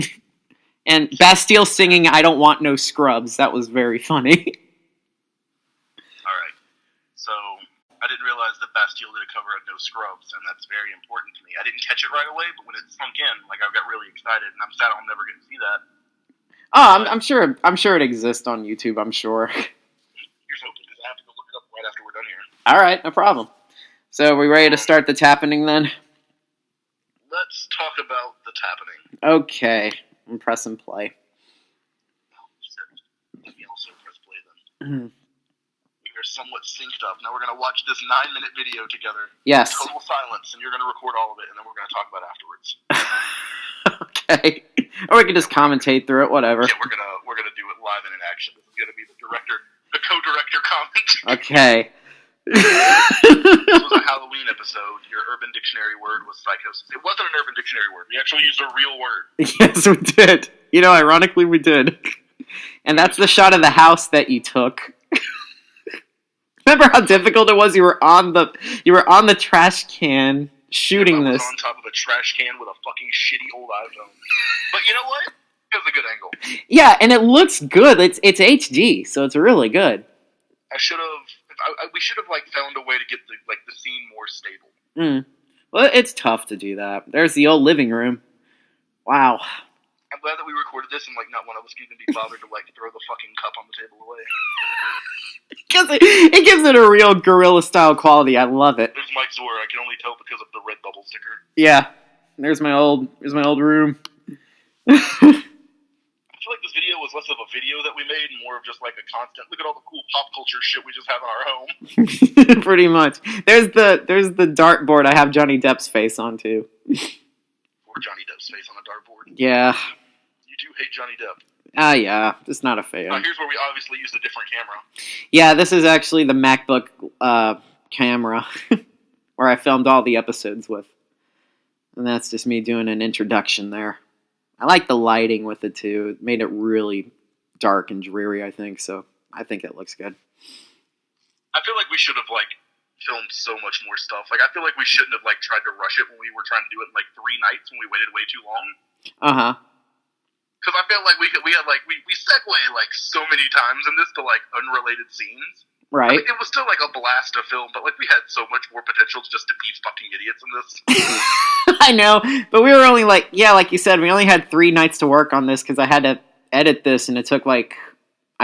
And Bastille singing "I Don't Want No Scrubs." That was very funny. All right. So I didn't realize that Bastille did a cover of No Scrubs, and that's very important to me. I didn't catch it right away, but when it sunk in, like I got really excited, and I'm sad I'll never get to see that. Oh, I'm sure. I'm sure it exists on YouTube. I'm sure. Here's hoping, because I have to go look it up right after we're done here. All right, no problem. So, are we ready to start the Tappening then? Let's talk about the Tappening. Okay, I'm pressing play. Let me also press play then. We are somewhat synced up. Now we're going to watch this 9-minute video together. Yes. Total silence, and you're going to record all of it, and then we're going to talk about it afterwards. Okay. Or we can just commentate through it, whatever. Yeah, we're gonna do it live and in action. This is gonna be the co-director comment. Okay. This was a Halloween episode. Your Urban Dictionary word was psychosis. It wasn't an Urban Dictionary word. We actually used a real word. Yes, we did. You know, ironically, we did. And that's the shot of the house that you took. Remember how difficult it was? You were on the trash can shooting this. I was on top of a trash can with a fucking shitty old iPhone. But you know what? It was a good angle. Yeah, and it looks good. It's HD, so it's really good. We should have found a way to get the scene more stable. Well, it's tough to do that. There's the old living room. Wow. I'm glad that we recorded this and not one of us can even be bothered to throw the fucking cup on the table away. It gives it a real guerrilla style quality. I love it. There's Mike's door. I can only tell because of the red bubble sticker. Yeah. There's my old room. I feel like this video was less of a video that we made and more of just a constant look at all the cool pop culture shit we just have in our home. Pretty much. There's the dartboard I have Johnny Depp's face on too. Or Johnny Depp's face on a dartboard. Yeah. You do hate Johnny Depp. Yeah, just not a fan. Here's where we obviously used a different camera. Yeah, this is actually the MacBook camera where I filmed all the episodes with. And that's just me doing an introduction there. I like the lighting with it too. It made it really dark and dreary, I think, so I think it looks good. I feel like we should have filmed so much more stuff. I feel like we shouldn't have tried to rush it when we were trying to do it in 3 nights when we waited way too long. Uh-huh. Because I feel like we segue so many times in this to unrelated scenes. Right. I mean, it was still a blast to film, but we had so much more potential just to be fucking idiots in this. I know, but we were only like you said, we only had 3 nights to work on this because I had to edit this, and it took I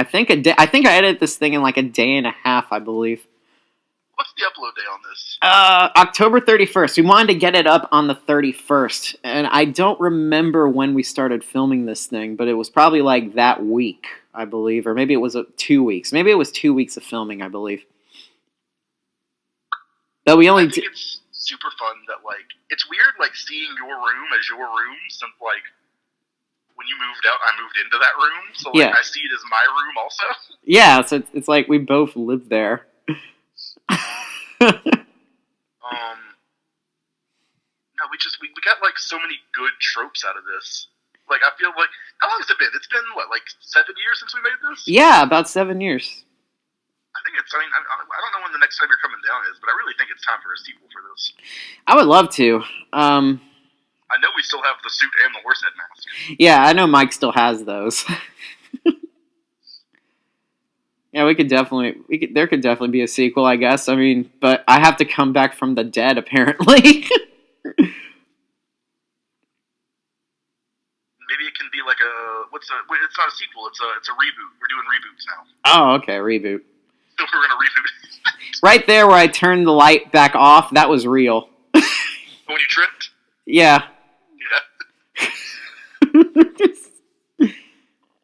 think a day. I think I edited this thing in a day and a half, I believe. What's the upload day on this? October 31st. We wanted to get it up on the 31st, and I don't remember when we started filming this thing, but it was probably that week, I believe, or maybe it was 2 weeks. Maybe it was 2 weeks of filming, I believe. But we only. I think it's super fun that it's weird seeing your room as your room since when you moved out, I moved into that room, so yeah. I see it as my room also. Yeah, so it's we both live there. No, we got so many good tropes out of this. I feel how long has it been? It's been 7 years since we made this? Yeah, about 7 years. I think I don't know when the next time you're coming down is, but I really think it's time for a sequel for this. I would love to. I know we still have the suit and the horse head mask. Yeah, I know Mike still has those. Yeah, there could definitely be a sequel, I guess. I mean, but I have to come back from the dead, apparently. Maybe it can be it's not a sequel, it's a reboot. We're doing reboots now. Oh, okay, reboot. So we're gonna reboot. Right there where I turned the light back off, that was real. When you tripped? Yeah.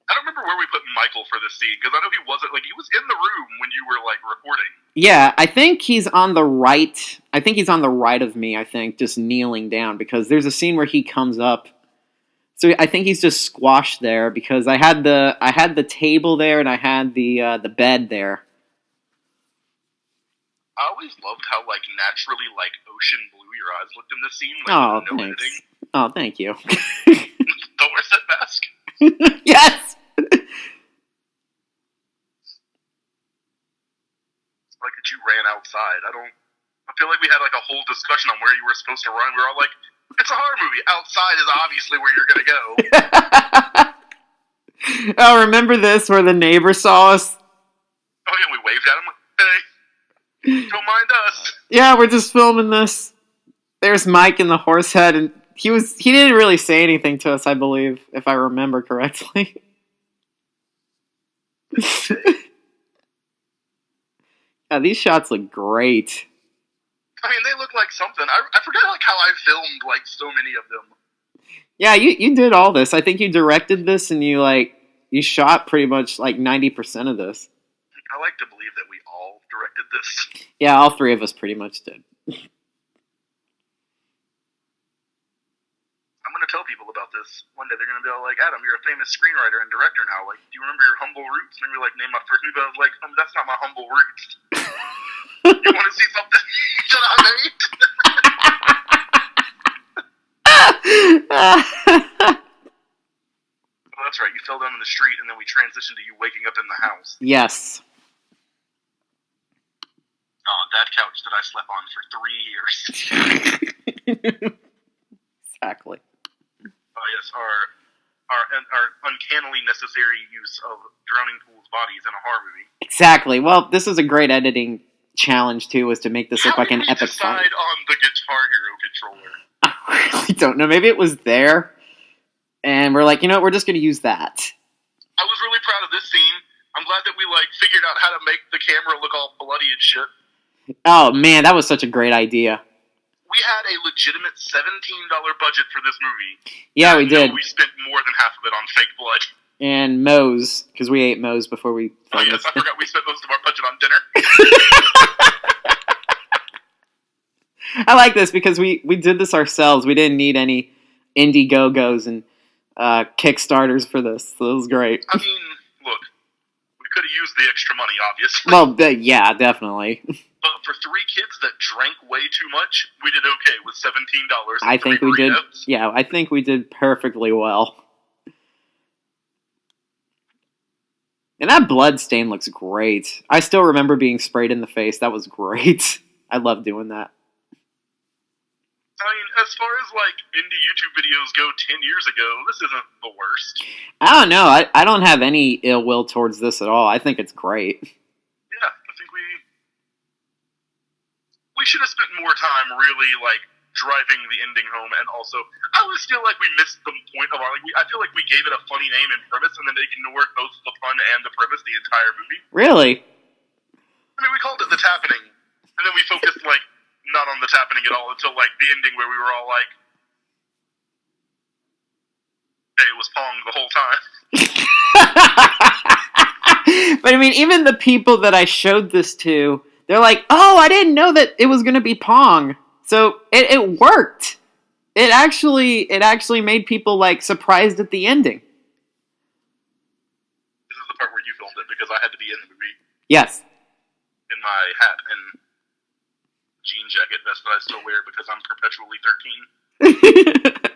I don't remember where we put Michael for this scene, because I know he wasn't, he was in the room when you were, recording. Yeah, I think he's on the right. I think he's on the right of me, just kneeling down, because there's a scene where he comes up. So I think he's just squashed there, because I had the table there, and I had the bed there. I always loved how, naturally, ocean blue your eyes looked in this scene. Oh, no thanks. editing. Oh, thank you. The horse head mask. Yes! That you ran outside. I feel like we had a whole discussion on where you were supposed to run. We were all it's a horror movie. Outside is obviously where you're going to go. Oh, remember this where the neighbor saw us? Oh yeah, we waved at him. Hey, don't mind us. Yeah, we're just filming this. There's Mike in the horse head, and he didn't really say anything to us, I believe, if I remember correctly. Yeah, these shots look great. I mean, they look like something. I forget like how I filmed like so many of them. Yeah, you did all this. I think you directed this, and you shot pretty much like 90% of this. I like to believe that we all directed this. Yeah, all three of us pretty much did. I'm going to tell people about this. One day they're going to be all like, Adam, you're a famous screenwriter and director now. Like, do you remember your humble roots? And you're like, name my first movie. I was like, that's not my humble roots. You want to see something that I made? Well, that's right. You fell down in the street, and then we transitioned to you waking up in the house. Yes. Oh, that couch that I slept on for 3 years. Exactly. Oh yes, our uncannily necessary use of drowning pools' bodies in a horror movie. Exactly. Well, this is a great editing challenge too, was to make this look like an epic fight. How did we decide on the Guitar Hero controller? I really don't know. Maybe it was there, and we're like, we're just going to use that. I was really proud of this scene. I'm glad that we figured out how to make the camera look all bloody and shit. Oh man, that was such a great idea. We had a legitimate $17 budget for this movie. Yeah, we did. We spent more than half of it on fake blood. And Moe's, because we ate Moe's before we filmed this. I forgot we spent most of our budget on dinner. I like this because we did this ourselves. We didn't need any Indiegogo's and Kickstarters for this. So it was great. I mean, look, we could have used the extra money, obviously. Well, yeah, definitely. But for 3 kids that drank way too much, we did okay with $17. I think we did. Yeah, I think we did perfectly well. And that blood stain looks great. I still remember being sprayed in the face. That was great. I love doing that. I mean, as far as indie YouTube videos go 10 years ago, this isn't the worst. I don't know. I don't have any ill will towards this at all. I think it's great. Yeah, I think we should have spent more time really driving the ending home, and also I always feel like we missed the point of our I feel like we gave it a funny name and premise, and then ignored both the fun and the premise the entire movie. Really? I mean, we called it the Tappening, and then we focused not on the Tappening at all until the ending where we were all like, hey, it was Pong the whole time. But I mean, even the people that I showed this to, they're like, oh, I didn't know that it was going to be Pong. So it worked. It actually made people surprised at the ending. This is the part where you filmed it because I had to be in the movie. Yes. In my hat and jean jacket vest that I still wear because I'm perpetually 13.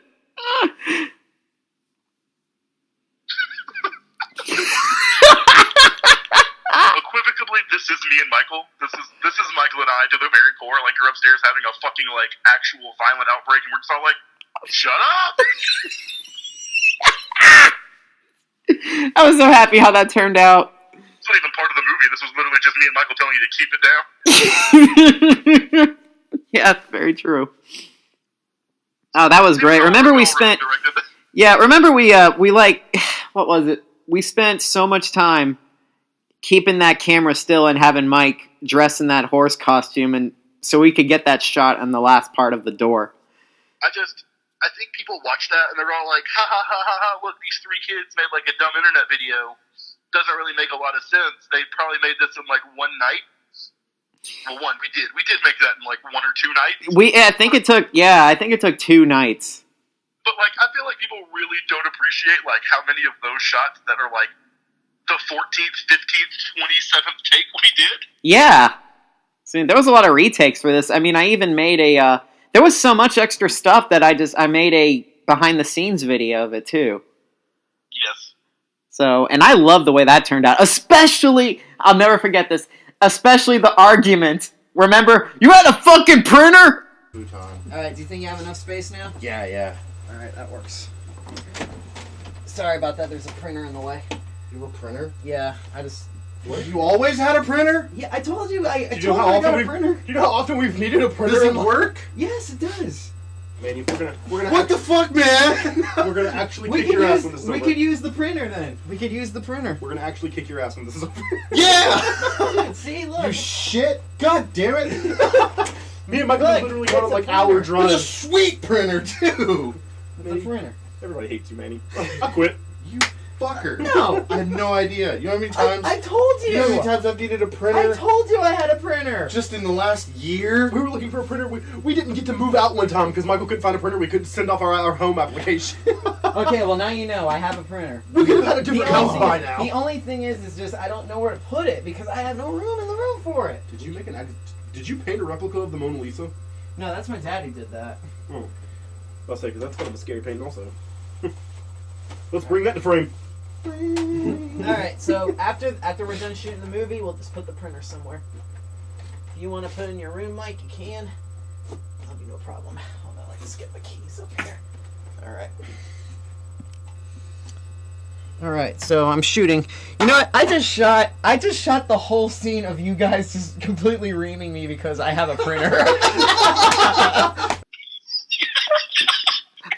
Equivocally, this is me and Michael. This is Michael and I to the very core. You're upstairs having a fucking actual violent outbreak, and we're just all like, shut up! I was so happy how that turned out. It's not even part of the movie. This was literally just me and Michael telling you to keep it down. Yeah, that's very true. Oh, that was great. Remember we spent... Yeah, remember we what was it? We spent so much time keeping that camera still and having Mike dress in that horse costume, and so we could get that shot on the last part of the door. I think people watch that and they're all like, ha ha ha ha ha, look, these 3 kids made a dumb internet video. Doesn't really make a lot of sense. They probably made this in one night. Well, we did make that in 1 or 2 nights. I think it took 2 nights. But I feel like people really don't appreciate how many of those shots that are the 14th, 15th, 27th take we did. Yeah. See, there was a lot of retakes for this. I mean, I even made there was so much extra stuff that I made a behind the scenes video of it too. Yes. So, and I love the way that turned out. Especially, I'll never forget this, especially the argument. Remember, you had a fucking printer? Alright, do you think you have enough space now? Yeah. Alright, that works. Sorry about that. There's a printer in the way. You have a printer? Yeah, I just... What? You always had a printer? Yeah, I told you. I told you I got a printer. Do you know how often we've needed a printer? Does it work? Yes, it does. Man, we're gonna. What the fuck, man? We're gonna actually kick your ass when this is over. We could use the printer then. We could use the printer. We're gonna actually kick your ass when this is over. Yeah! See, look. You shit! God damn it! Me and Michael literally got on like hour drive. It's a sweet printer too. It's a printer. Everybody hates you, Manny. I quit. You fucker. No. I had no idea. You know how many times? I told you. You know how many times I've needed a printer? I told you I had a printer. Just in the last year? We were looking for a printer. We didn't get to move out one time because Michael couldn't find a printer. We couldn't send off our home application. Okay, well now you know I have a printer. We could have had a different house by now. The only thing is just I don't know where to put it because I have no room in the room for it. Did you paint a replica of the Mona Lisa? No, that's my daddy did that. Oh. I'll say, because that's kind of a scary painting also. Let's bring that to frame. Alright, so after we're done shooting the movie, we'll just put the printer somewhere. If you want to put it in your room, Mike, you can. That'll be no problem. Hold on, let's get my keys up here. Alright. Alright, so I'm shooting. You know what? I just shot the whole scene of you guys just completely reaming me because I have a printer.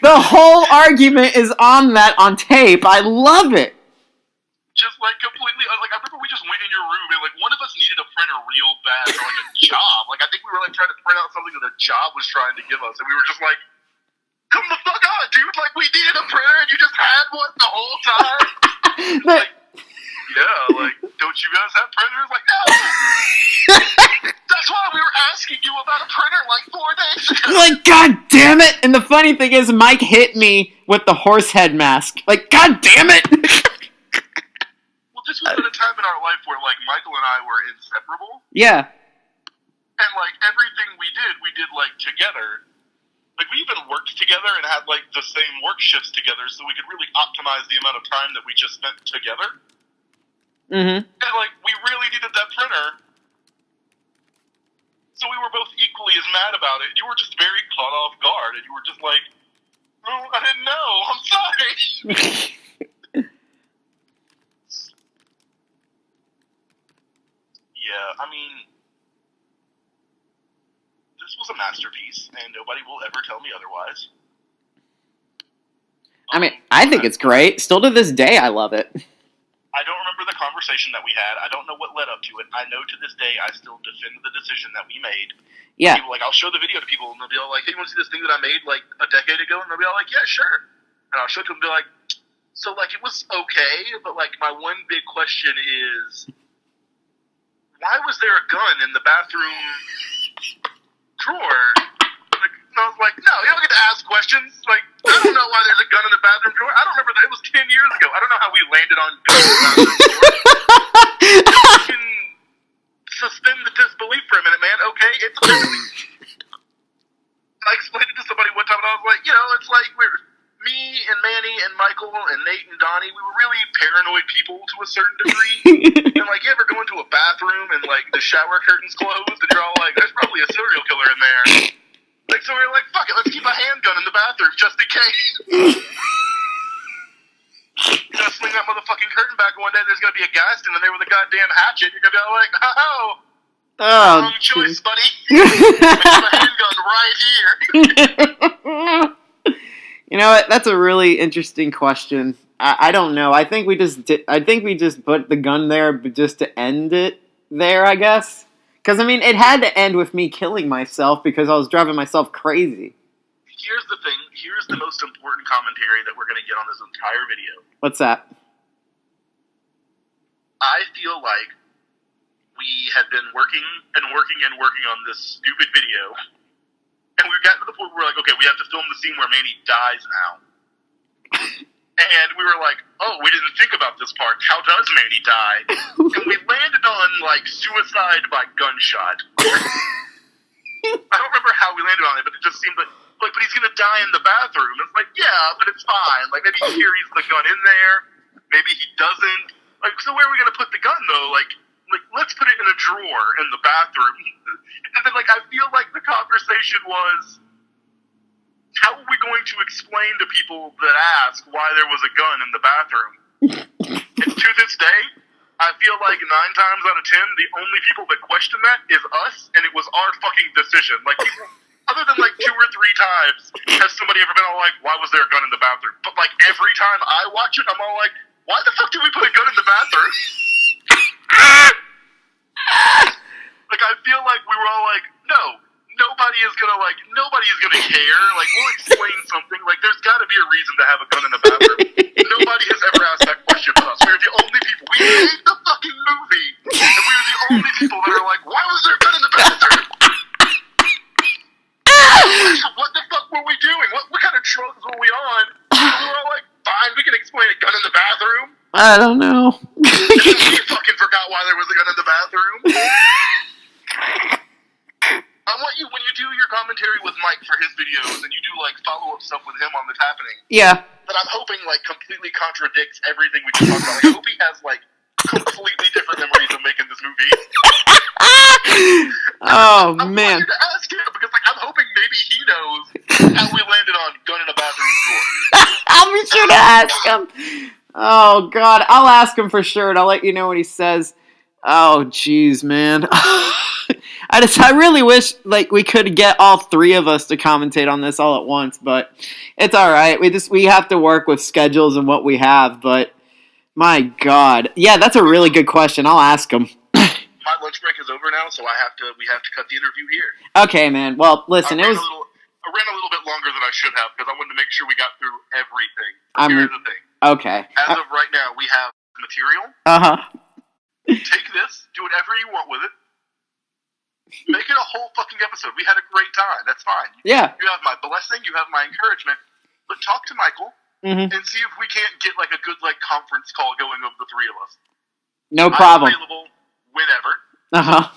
The whole argument is on that on tape. I love it. Just like completely, like I remember we just went in your room and like one of us needed a printer real bad for like a job. Like I think we were like trying to print out something that a job was trying to give us, and we were just like, "Come the fuck on, dude! Like we needed a printer, and you just had one the whole time." Like, yeah, like don't you guys have printers? Like no. That's why we were asking you about a printer like 4 days ago. Like, God damn it! And the funny thing is, Mike hit me with the horse head mask. Like, God damn it! Well, this was at a time in our life where, like, Michael and I were inseparable. Yeah. And, like, everything we did, like, together. Like, we even worked together and had, like, the same work shifts together so we could really optimize the amount of time that we just spent together. Mm-hmm. And, like, we really needed that printer. So we were both equally as mad about it. You were just very caught off guard, and you were just like, "Oh, I didn't know. I'm sorry." Yeah, I mean, this was a masterpiece, and nobody will ever tell me otherwise. I mean, I think it's great. Still to this day, I love it. I don't remember the conversation that we had. I don't know what led up to it. I know to this day I still defend the decision that we made. Yeah. People, like, I'll show the video to people, and they'll be all like, "Hey, you want to see this thing that I made, like, a decade ago?" And they'll be all like, "Yeah, sure." And I'll show it to them and be like, "So, like, it was okay, but, like, my one big question is, why was there a gun in the bathroom drawer?" Like, and I was like, "No, you don't get to ask questions. Like, I don't know why there's a gun in the bathroom drawer. I don't remember that. It was 10 years ago. I don't know how we landed on guns in the bathroom drawer. You can suspend the disbelief for a minute, man. Okay, it's a movie." I explained it to somebody one time, and I was like, it's like me and Manny and Michael and Nate and Donnie, we were really paranoid people to a certain degree. And, like, you ever go into a bathroom and, like, the shower curtain's closed, and you're all like, "There's probably a serial killer in there." Like, so we were like, "Fuck it, let's keep a handgun in the bathroom just in case." You're gonna swing that motherfucking curtain back, and one day there's gonna be a guy standing there with a goddamn hatchet. You're gonna be all like, "Oh, wrong choice, buddy. I have a handgun right here." You know what? That's a really interesting question. I don't know. I think we just put the gun there just to end it there, I guess. Because, I mean, it had to end with me killing myself because I was driving myself crazy. Here's the thing. Here's the most important commentary that we're going to get on this entire video. What's that? I feel like we had been working on this stupid video, and we've gotten to the point where we're like, okay, we have to film the scene where Manny dies now. And we were like, oh, we didn't think about this part. How does Manny die? And we landed on, like, suicide by gunshot. I don't remember how we landed on it, but it just seemed like, but he's going to die in the bathroom. It's like, yeah, but it's fine. Like, maybe he carries the gun in there. Maybe he doesn't. Like, so where are we going to put the gun, though? Like, let's put it in a drawer in the bathroom. And then, like, I feel like the conversation was, how are we going trying to explain to people that ask why there was a gun in the bathroom. And to this day, I feel like 9 times out of 10, the only people that question that is us, and it was our fucking decision. Like, people, other than like 2 or 3 times, has somebody ever been all like, why was there a gun in the bathroom? But like every time I watch it, I'm all like, why the fuck did we put a gun in the bathroom? Like, I feel like we were all like, no. Nobody is gonna care. Like, we'll explain something. Like, there's gotta be a reason to have a gun in the bathroom. Nobody has ever asked that question but us. We're the only people. We made the fucking movie, and we were the only people that are like, why was there a gun in the bathroom? What the fuck were we doing? What kind of drugs were we on? We were all like, fine, we can explain a gun in the bathroom. I don't know. We fucking forgot why there was a gun in the bathroom. I want you, when you do your commentary with Mike for his videos, and you do, like, follow-up stuff with him on the Tappening, Yeah. that I'm hoping, like, completely contradicts everything we just talked about. Like, I hope he has, like, completely different memories of making this movie. Oh, I man. want you to ask him, because, like, I'm hoping maybe he knows how we landed on gun in a bathroom door. I'll be sure to ask him. Oh, God. I'll ask him for sure, and I'll let you know what he says. Oh, jeez, man. I really wish like we could get all 3 of us to commentate on this all at once, but it's all right. We have to work with schedules and what we have. But my God, yeah, that's a really good question. I'll ask him. My lunch break is over now, so we have to cut the interview here. Okay, man. Well, listen, I ran a little bit longer than I should have because I wanted to make sure we got through everything. Here's the thing. Okay. As of right now, we have material. Take this, do whatever you want with it. Make it a whole fucking episode. We had a great time. That's fine. Yeah. You have my blessing. You have my encouragement. But talk to Michael and see if we can't get like a good like conference call going of the 3 of us. No problem. I'm available whenever.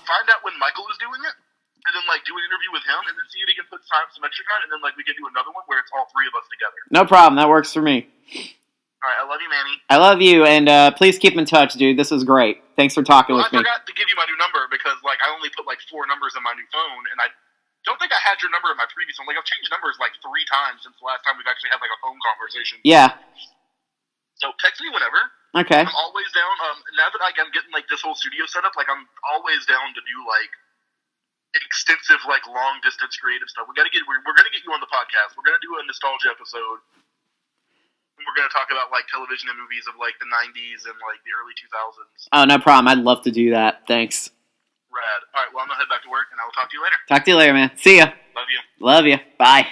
Find out when Michael is doing it, and then like do an interview with him, and then see if he can put some extra time, and then like we can do another one where it's all 3 of us together. No problem. That works for me. All right. I love you, Manny. I love you, and please keep in touch, dude. This was great. Thanks for talking with me. I forgot to give you my new number because like I only put like 4 numbers in my new phone, and I don't think I had your number in my previous one. Like I've changed numbers like 3 times since the last time we've actually had like a phone conversation. Yeah. So text me whenever. Okay. I'm always down. Now that I'm getting like this whole studio set up, like I'm always down to do like extensive like long distance creative stuff. We're gonna get you on the podcast. We're gonna do a nostalgia episode. We're going to talk about, like, television and movies of, like, the 90s and, like, the early 2000s. Oh, no problem. I'd love to do that. Thanks. Rad. All right, well, I'm going to head back to work, and I will talk to you later. Talk to you later, man. See ya. Love you. Love you. Bye.